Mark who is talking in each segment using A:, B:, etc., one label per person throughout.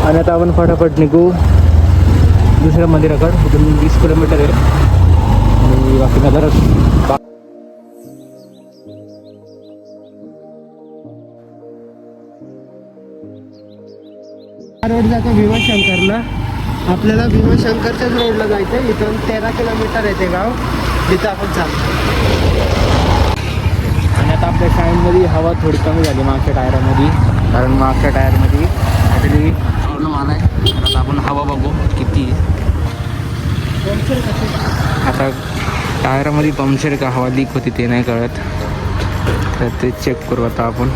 A: आणि आता आपण फटाफट निघू दुसऱ्या मंदिराकडे. इथून 20 किलोमीटर आहे आणि बाकी नजर रोड जातो भीमाशंकरला. आपल्याला भीमाशंकरच्याच रोडला जायचं आहे. इथून 13 किलोमीटर आहे ते गाव जिथं आपण चालतो. आणि आता आपल्या शाळेमध्ये हवा थोडी कमी झाली मागच्या टायरामध्ये, कारण मागच्या टायरमध्ये काहीतरी प्रॉब्लेम आला आहे. आता आपण हवा बघू किती आता टायरामध्ये पंक्चर का हवा लीक होती ते नाही कळत, तर ते चेक करू आता आपण.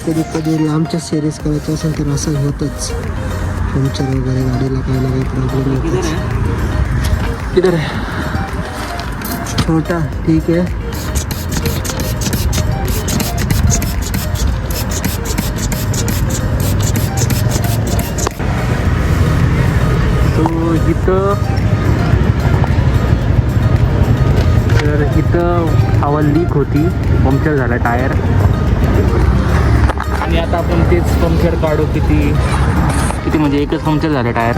A: कधी कधी लांबच्या सिरीज करायचं असेल तर असं होतच, पंक्चर वगैरे गाडीला काही ना काही प्रॉब्लेम येतच. किधर है छोटा? ठीक है. तो इथं हवा लीक होती, पंक्चर झाला टायर. आणि आता आपण तेच पंक्चर काढू. किती म्हणजे एकच पंक्चर झालं टायर,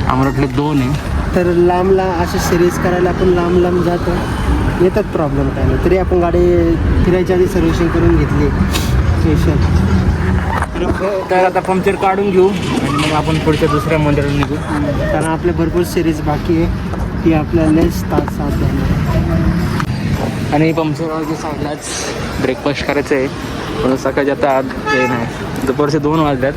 A: आम्हाला वाटले 2 आहे. तर लांबला असे सिरीज करायला आपण लांब जातो, येतात प्रॉब्लेम काय नाही. तरी आपण गाडी फिरायच्या आधी सर्व्हिसिंग करून घेतली स्पेशल. तर आता पंक्चर काढून घेऊ आणि मग आपण पुढच्या दुसऱ्या मंदिराला निघू, कारण आपल्या भरपूर सिरीज बाकी आहे ती आपल्याला तास साथ द्यायला. आणि पंक्चरच्या साईडलाच ब्रेकफास्ट करायचं आहे, पण सकाळच्या आता आज हे नाही. दुपारचे 2 वाजल्यात.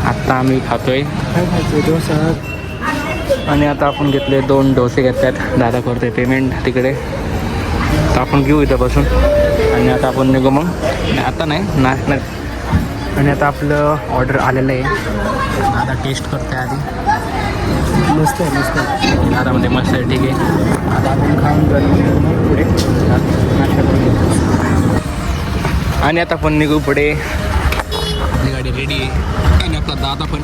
A: आत्ता आम्ही खातोय. काय खायचं? डोसा. आणि आता आपण घेतले 2 डोसे घेतल्यात. दादा करतोय पेमेंट तिकडे, तर आपण घेऊ इथं बसून आणि आता आपण निघू मग. आता नाही नाश्ता. आणि आता आपलं ऑर्डर आलेलं आहे. दादा टेस्ट करतोय आधी. मस्त आहे, मस्त आहे. दादा म्हणजे मस्त आहे, ठीक आहे. आता आपण खाऊन जाऊ पुढे नाश्ता करून घेऊ. आणि आता आपण निघू पुढे. आपली गाडी रेडी आहे आणि आपला दादा पण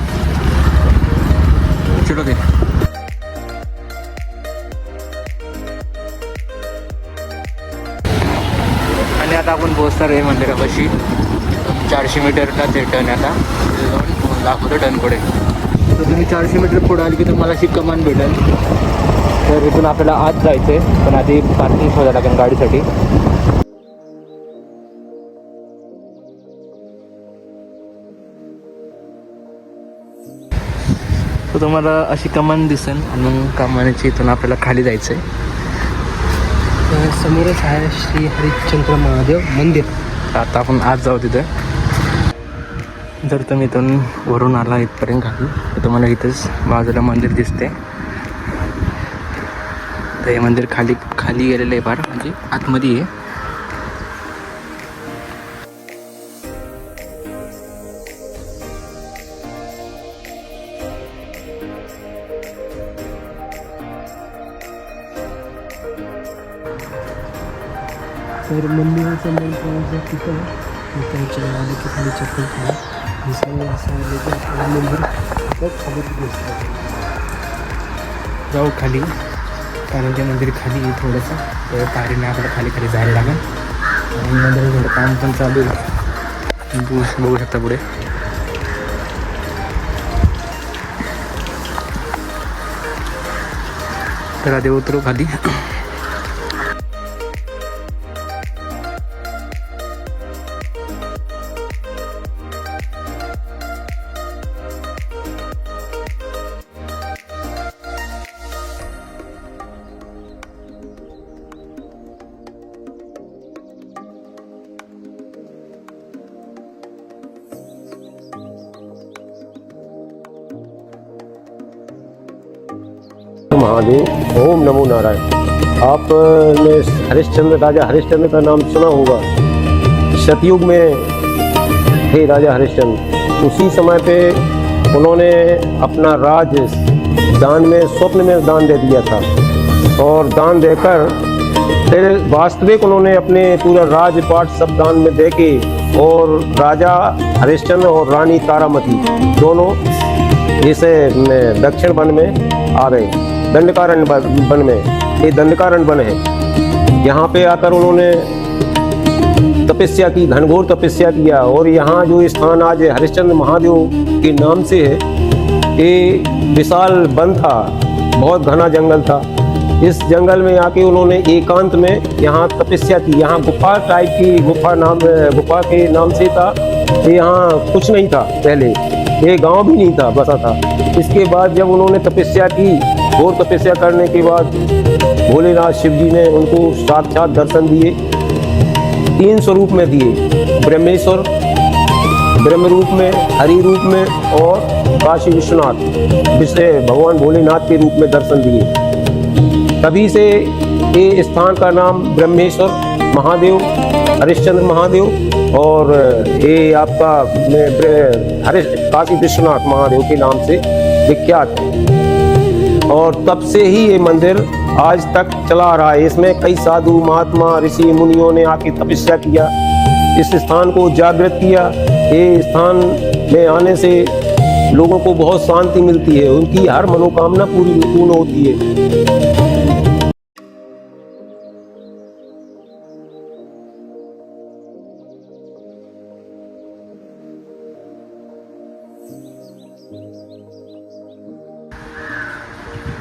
A: चिडवते. आणि आता आपण पोहोचणार आहे मंदिरापाशी. 400 मीटरला ते टर्न. आता दाखवतो टर्न पुढे. तर तुम्ही 400 मीटर पुढे आली की तुम्हाला अशी कमान भेटेल. तर इथून आपल्याला आत जायचं आहे, पण आधी पार्किंग शोधावं लागेल गाडीसाठी. तर तुम्हाला अशी कमान दिसेल आणि मग कमानीची इथून आपल्याला खाली जायचं आहे. समोरच आहे श्री हरिश्चंद्र महादेव मंदिर. आता आपण आज जाऊ तिथं. जर तुम्ही इथून वरून आला इथपर्यंत खाली, तर तुम्हाला इथंच बाजूला मंदिर दिसते. तर हे मंदिर खाली गेलेलं आहे फार, म्हणजे आतमध्ये आहे. तर मंदिराचं मेन पॉईंट तिथं आले की खाली चप्पल केलं दिसायला असं आलं की आपल्याला मंदिर तिथं खाली दिसतं. जाऊ खाली, कारण ते मंदिर खाली आहे थोडंसं, तर पायरीने आपल्याला खाली जायला लागेल. आणि मंदिर थोडं काम पण चालू आहे, बघू शकता पुढे. तर आधी उतरू खाली.
B: महादेव, ओम नमो नारायण। आपने हरिश्चंद्र, राजा हरिश्चंद्र का नाम सुना होगा। सतयुग में थे राजा हरिश्चंद्र। उसी समय पे उन्होंने अपना राज दान में, स्वप्न में दान दे दिया था, और दान देकर फिर वास्तविक उन्होंने अपने पूरा राजपाट सब दान में दे के, और राजा हरिश्चंद्र और रानी तारामती दोनों इसे दक्षिण वन में आ गए, दंडकारण्य वन में। ये दंडकारण्य वन है। यहाँ पे आकर उन्होंने तपस्या की, घनघोर तपस्या किया। और यहाँ जो स्थान आज हरिश्चंद्र महादेव के नाम से है, ये विशाल वन था, बहुत घना जंगल था। इस जंगल में आके उन्होंने एकांत में यहाँ तपस्या की। यहाँ गुफा टाइप की गुफा के नाम से था। यहाँ कुछ नहीं था पहले, ये गांव भी नहीं था, बसा था। इसके बाद जब उन्होंने तपस्या की, घोर तपस्या करने के बाद भोलेनाथ शिव जी ने उनको साक्षात दर्शन दिए, 3 स्वरूप में दिए, ब्रह्मेश्वर ब्रह्म रूप में, हरि रूप में और काशी विश्वनाथ भगवान भोलेनाथ के रूप में दर्शन दिए। तभी से ये स्थान का नाम ब्रह्मेश्वर महादेव, हरिश्चंद्र महादेव और ये आपका काशी विश्वनाथ महादेव के नाम से विख्यात है। और तब से ही ये मंदिर आज तक चला आ रहा है। इसमें कई साधु महात्मा ऋषि मुनियों ने आके तपस्या किया, इस स्थान को जागृत किया। ये स्थान में आने से लोगों को बहुत शांति मिलती है, उनकी हर मनोकामना पूर्ण होती है।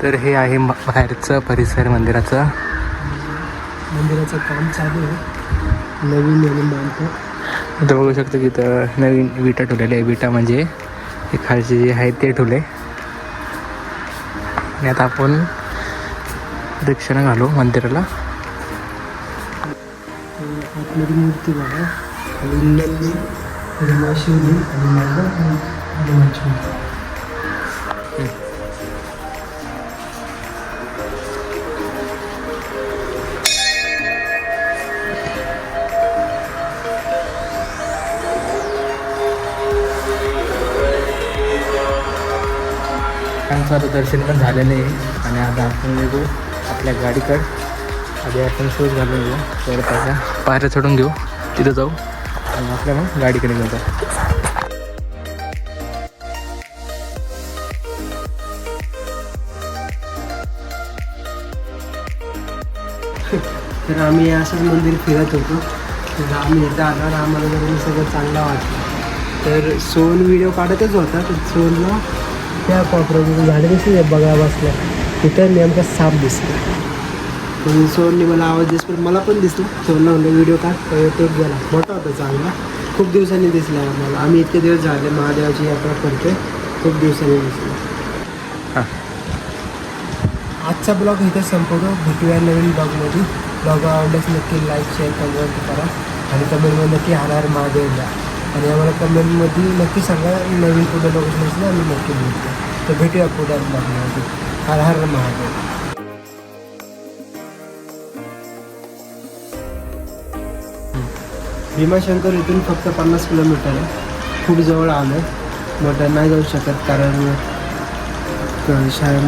A: तर हे आहे बाहेरचं परिसर मंदिराचं
C: काम चालू आहे, नवीन नवीन बांधतो.
A: इथं बघू शकतो की इथं नवीन विटा ठेवलेल्या आहे. विटा म्हणजे हे खालचे जे आहे ते ठेवले. आणि आता आपण दक्षिणा घालू मंदिराला.
C: आतमध्ये मूर्ती बघा, नंदी, शिवलिंग आणि मागं हनुमानची मूर्ती.
A: आमचं दर्शन पण झालेलं आहे आणि आता आपण निघू आपल्या गाडीकडे. आधी आपण शूज घालून घेऊ, थोडं त्याच्या पायऱ्या चढून घेऊ, तिथं जाऊ आणि आपल्या मग गाडीकडे घेऊन जाऊ.
C: तर आम्ही असंच मंदिर फिरत होतो, तर आम्ही एकदा आल्यावर आम्हाला जरा सगळं चांगलं वाटलं. तर सोन व्हिडिओ काढतच होता, तर सोनला त्या कॉपऱ्याचं झाडं दिसले बघा बसल्या, तिथं नेमका साप दिसला. पण सोनने मला आवाज दिस, पण मला पण दिसला. सोनला म्हणलं व्हिडिओ काढ, टेप झाला, मोठा होता चांगला, खूप दिवसांनी दिसला आम्हाला. आम्ही इतके दिवस झाले महादेवाची यात्रा करतोय, खूप दिवसांनी दिसला. आजचा ब्लॉग इथे संपवतो. भेटूया नवीन ब्लॉगमध्ये. ब्लॉग आवडल्यास नक्की लाईक, शेअर, कमेंट करा आणि कमेंटमध्ये नक्की हर हर महादेव द्या. आणि आम्हाला कमेंटमध्ये नक्की सांगा नवीन पुढे लोकेशन असलं आम्ही नक्की भेटतो. तर भेटूया पुढे ब्लॉगमध्ये. हर हर महादेव. भीमाशंकर इथून फक्त 50 किलोमीटर आहे, खूप जवळ आलं आहे. मोठं नाही जाऊ शकत कारण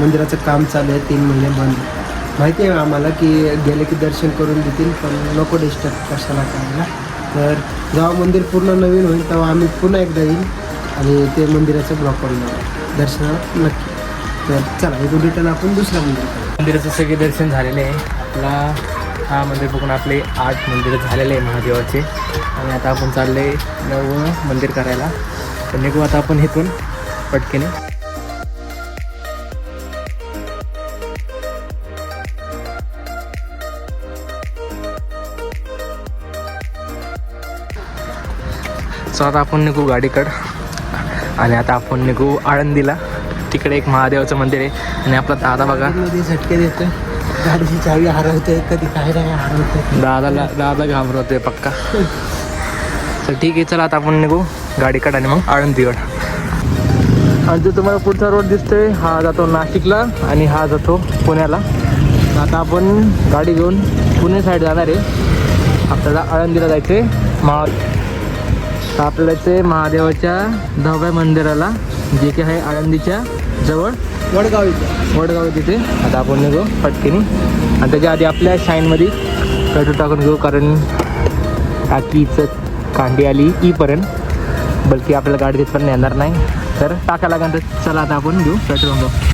C: मंदिराचं काम चालू आहे, 3 महिने बंद. माहिती आहे आम्हाला की गेले की दर्शन करून देतील, पण नको डिस्टर्ब कशाला करायला. तर जेव्हा मंदिर पूर्ण नवीन होईल तेव्हा आम्ही पुन्हा एकदा येईल आणि ते मंदिराचं ब्लॉग करून येऊ दर्शनाला नक्की. तर चला इथून रिटर्न आपण दुसऱ्या
A: मंदिराचं सगळे दर्शन झालेले आहे. आपला हा मंदिर बघून आपले 8 मंदिरं झालेले आहे महादेवाचे. आणि आता आपण चालले 9वं मंदिर करायला. तर निघू आता आपण इथून पटकेने. सो आता आपण निघू गाडीकडं आणि आता आपण निघू आळंदीला. तिकडे एक महादेवाचं मंदिर आहे आणि आपला दादा बघा
C: मध्ये झटके देतोय, गाडीची चावी हरवते, कधी काय नाही हरवते.
A: दादा घाबरवतोय पक्का. तर ठीक आहे, चला आता आपण निघू गाडीकडं आणि मग आळंदीकडं. आणि जो तुम्हाला पुढचा रोड दिसतोय हा जातो नाशिकला आणि हा जातो पुण्याला. आता आपण गाडी घेऊन पुणे साईड जाणार आहे. आपल्याला आळंदीला जायचं आहे. आपल्याला ते महादेवाच्या 10व्या मंदिराला, जे की आहे आळंदीच्या जवळ वडगाव तिथे. आता आपण निघू पटकेनी आणि त्याच्या आधी आपल्या शाईनमध्ये पेट्रोल टाकून घेऊ, कारण टाकीचं कांडी आली ईपर्यंत, बल्कि आपल्याला गाडी तिथपर्यंत येणार नाही. तर टाका लागेल. तर चला आता आपण घेऊ पेट्रोल.